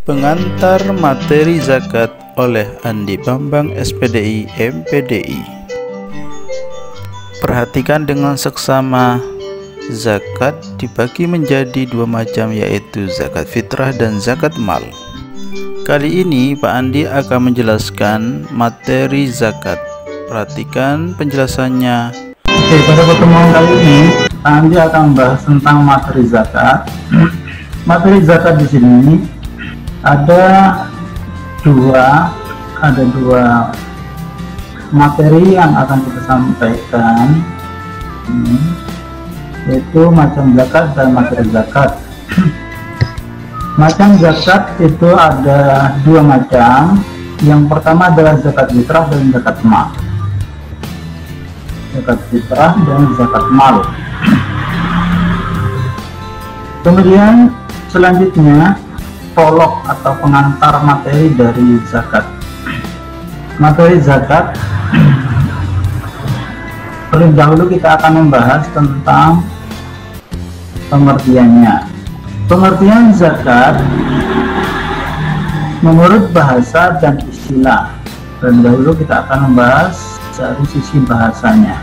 Pengantar materi zakat oleh Andi Bambang SPDI MPDI. Perhatikan dengan seksama, zakat dibagi menjadi dua macam, yaitu zakat fitrah dan zakat mal. Kali ini Pak Andi akan menjelaskan materi zakat. Perhatikan penjelasannya. Oke, pada pertemuan kali ini Pak Andi akan membahas tentang materi zakat. Materi zakat di sini ada dua materi yang akan kita sampaikan, yaitu macam zakat dan materi zakat. Macam zakat itu ada dua macam. Yang pertama adalah zakat fitrah dan zakat mal. Zakat fitrah dan zakat mal. Kemudian selanjutnya prolog atau pengantar materi dari zakat. Materi zakat, terlebih dahulu kita akan membahas tentang pengertiannya. Pengertian zakat menurut bahasa dan istilah. Terlebih dahulu kita akan membahas dari sisi bahasanya.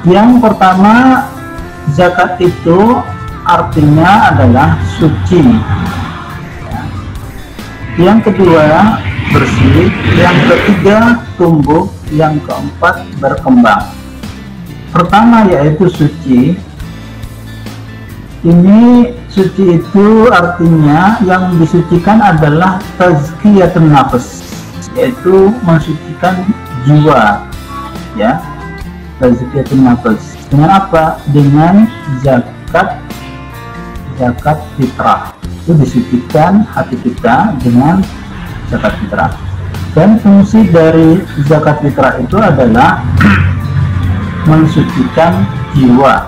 Yang pertama, zakat itu artinya adalah suci. Yang kedua, bersih. Yang ketiga, tumbuh. Yang keempat, berkembang. Pertama yaitu suci. Ini suci itu artinya yang disucikan adalah tazkiyatun nafs, yaitu mensucikan jiwa, ya. Tazkiyatun nafs. Dengan apa? Dengan zakat fitrah. Itu disucikan hati kita dengan zakat fitrah. Dan fungsi dari zakat fitrah itu adalah mensucikan jiwa.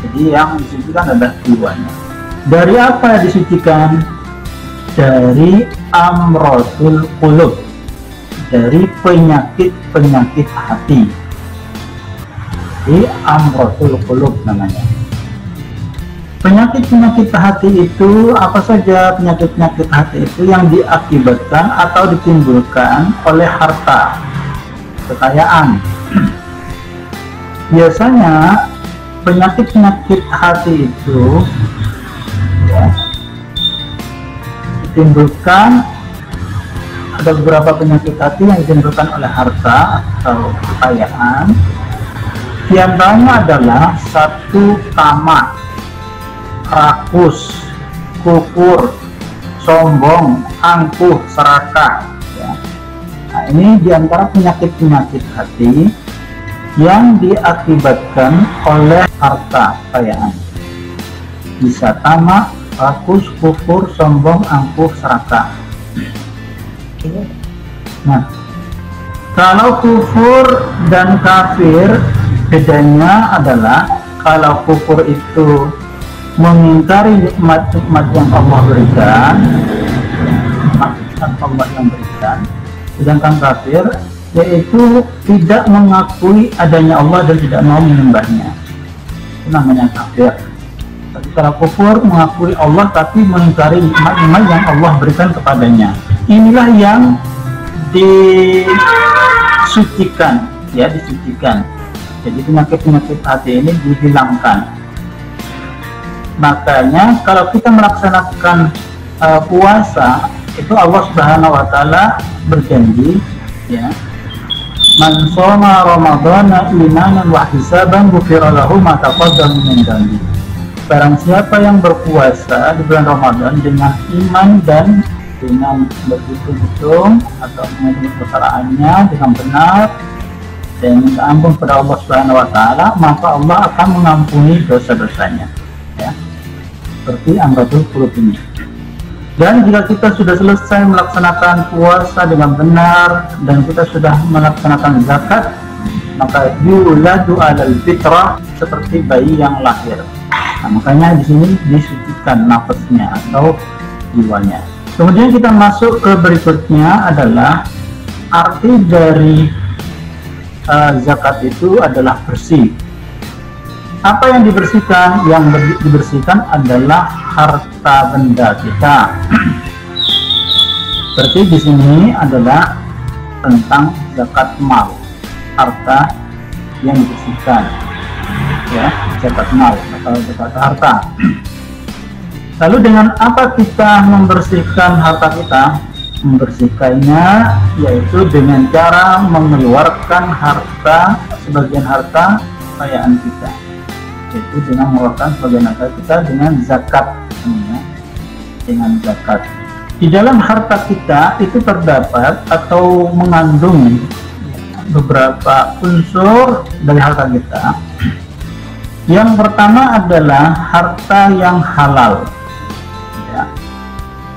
Jadi yang disucikan adalah jiwanya. Dari apa disucikan? Dari amrotul qulub, dari penyakit hati. Jadi amrotul qulub namanya. Penyakit hati itu apa saja? Penyakit hati itu yang diakibatkan atau ditimbulkan oleh harta, kekayaan. Biasanya penyakit hati itu ya, ditimbulkan, ada beberapa penyakit hati yang ditimbulkan oleh harta atau kekayaan. Di antaranya adalah satu, tamak, rakus, kufur, sombong, angkuh, serakah, ya. Nah, ini diantara penyakit hati yang diakibatkan oleh harta kekayaan. Bisa tamak, rakus, kufur, sombong, angkuh, serakah. Nah, kalau kufur dan kafir, bedanya adalah kalau kufur itu mengingkari nikmat yang Allah berikan, Allah yang berikan, sedangkan kafir yaitu tidak mengakui adanya Allah dan tidak mau menyembahnya. Itu namanya kafir. Tapi kalau kufur mengakui Allah tapi mengingkari nikmat yang Allah berikan kepadanya. Inilah yang disucikan, ya, disucikan. Jadi penyakit hati ini dihilangkan. Makanya kalau kita melaksanakan puasa itu Allah Subhanahu wa taala berjanji, ya, man shoma ramadhana imanan wa hisaban ghufira lahu ma taqaddama min dhanbi. Barang siapa yang berpuasa di bulan Ramadan dengan iman dan dengan berhitung atau mengingat kesalahannya dengan benar dan minta ampun kepada Allah Subhanahu wa taala, maka Allah akan mengampuni dosa-dosanya, ya. Seperti amrotul qulub ini. Dan jika kita sudah selesai melaksanakan puasa dengan benar dan kita sudah melaksanakan zakat, maka yuladu alal fitrah, seperti bayi yang lahir. Nah, makanya di sini disucikan nafasnya atau jiwanya. Kemudian kita masuk ke berikutnya adalah arti dari zakat itu adalah bersih. Apa yang dibersihkan? Yang dibersihkan adalah harta benda kita. Berarti di sini adalah tentang zakat mal, harta yang dibersihkan, ya, zakat mal atau zakat harta. Lalu dengan apa kita membersihkan harta kita? Membersihkannya yaitu dengan cara mengeluarkan harta, sebagian harta kekayaan kita, yaitu dengan mengeluarkan sebagian harta kita dengan zakat, ya, dengan zakat. Di dalam harta kita itu terdapat atau mengandung beberapa unsur dari harta kita. Yang pertama adalah harta yang halal. Ya.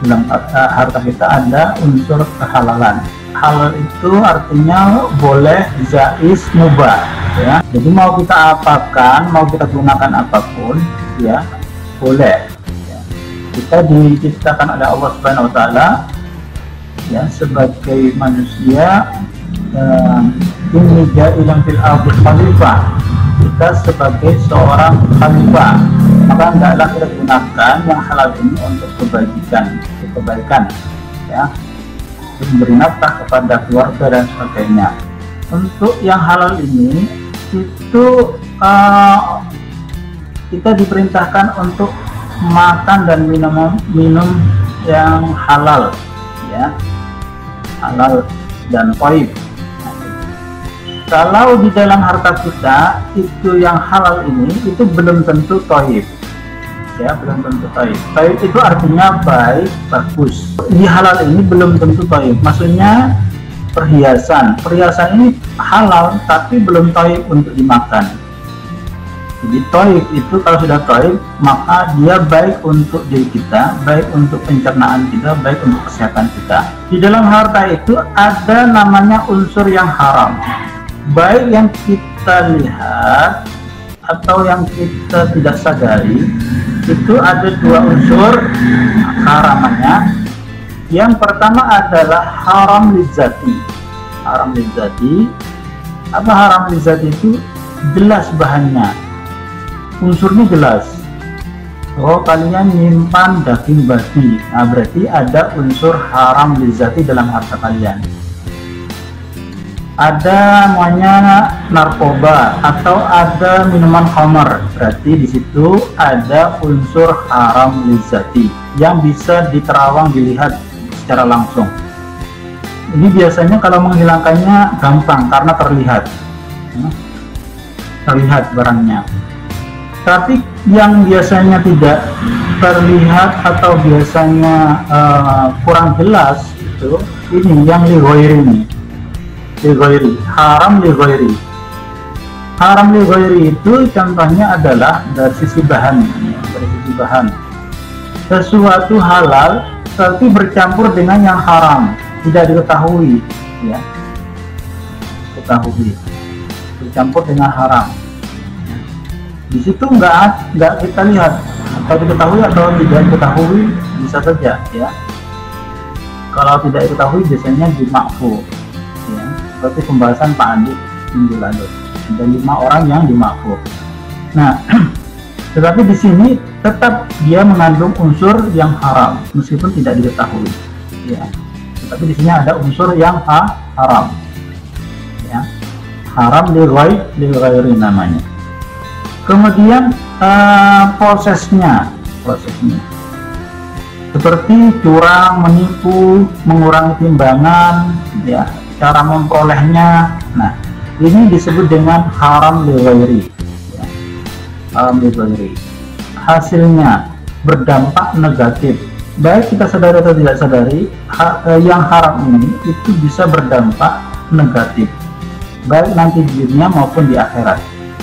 Dalam harta kita ada unsur kehalalan. Halal itu artinya boleh, jaiz, mubah. Ya. Jadi mau kita apakan, mau kita gunakan apapun, ya boleh. Ya. Kita diciptakan oleh Allah Subhanahu Wa Taala, ya, sebagai manusia. Ini ja'ilan fil ardi khalifah. Kita sebagai seorang khalifah, maka hendaklah kita gunakan yang halal ini untuk kebaikan, ya, untuk memberi nafkah kepada keluarga dan sebagainya. Untuk yang halal ini itu kita diperintahkan untuk makan dan minum yang halal, ya, halal dan thayyib. Kalau di dalam harta kita itu yang halal ini itu belum tentu thayyib, ya, belum tentu thayyib. Thayyib itu artinya baik, bagus. Di halal ini belum tentu thayyib. Maksudnya perhiasan ini halal tapi belum thayyib untuk dimakan. Jadi thayyib itu kalau sudah thayyib maka dia baik untuk diri kita, baik untuk pencernaan kita, baik untuk kesehatan kita. Di dalam harta itu ada namanya unsur yang haram. Baik yang kita lihat atau yang kita tidak sadari, itu ada dua unsur haramannya. Yang pertama adalah haram lizati. Haram lizati, apa haram lizati itu? Jelas bahannya, unsurnya jelas. Oh, kalian nyimpan daging babi, nah berarti ada unsur haram lizati dalam harta kalian. Ada namanya narkoba atau ada minuman khamar, berarti di situ ada unsur haram lizati yang bisa diterawang, dilihat secara langsung. Ini biasanya kalau menghilangkannya gampang karena terlihat barangnya. Tapi yang biasanya tidak terlihat atau biasanya kurang jelas itu ini yang lighairi ini. Haram lighairi. Haram lighairi itu contohnya adalah dari sisi bahan, sesuatu halal tapi bercampur dengan yang haram, tidak diketahui, ya, bercampur dengan haram. Di situ nggak kita lihat atau diketahui atau tidak diketahui, bisa saja, ya. Kalau tidak diketahui biasanya dimakfu, ya. Seperti pembahasan Pak Andi minggu lalu, ada 5 orang yang dimakfu. Nah, tetapi di sini tetap dia mengandung unsur yang haram meskipun tidak diketahui, ya. Tetapi di sini ada unsur yang haram, ya. Haram lighairi namanya. Kemudian prosesnya seperti curang, menipu, mengurangi timbangan, ya, cara memperolehnya. Nah, ini disebut dengan haram lighairi, ya. Haram lighairi. Hasilnya berdampak negatif, baik kita sadari atau tidak sadari, yang haram ini itu bisa berdampak negatif, baik nanti di dunia maupun di akhirat,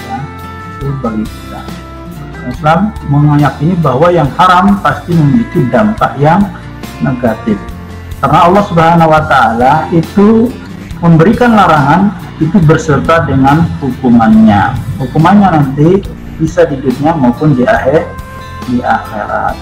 ya. Itu bagi kita. Islam meyakini bahwa yang haram pasti memiliki dampak yang negatif, karena Allah Subhanahu Wa Taala itu memberikan larangan itu berserta dengan hukumannya. Hukumannya nanti bisa di dunia maupun di akhirat.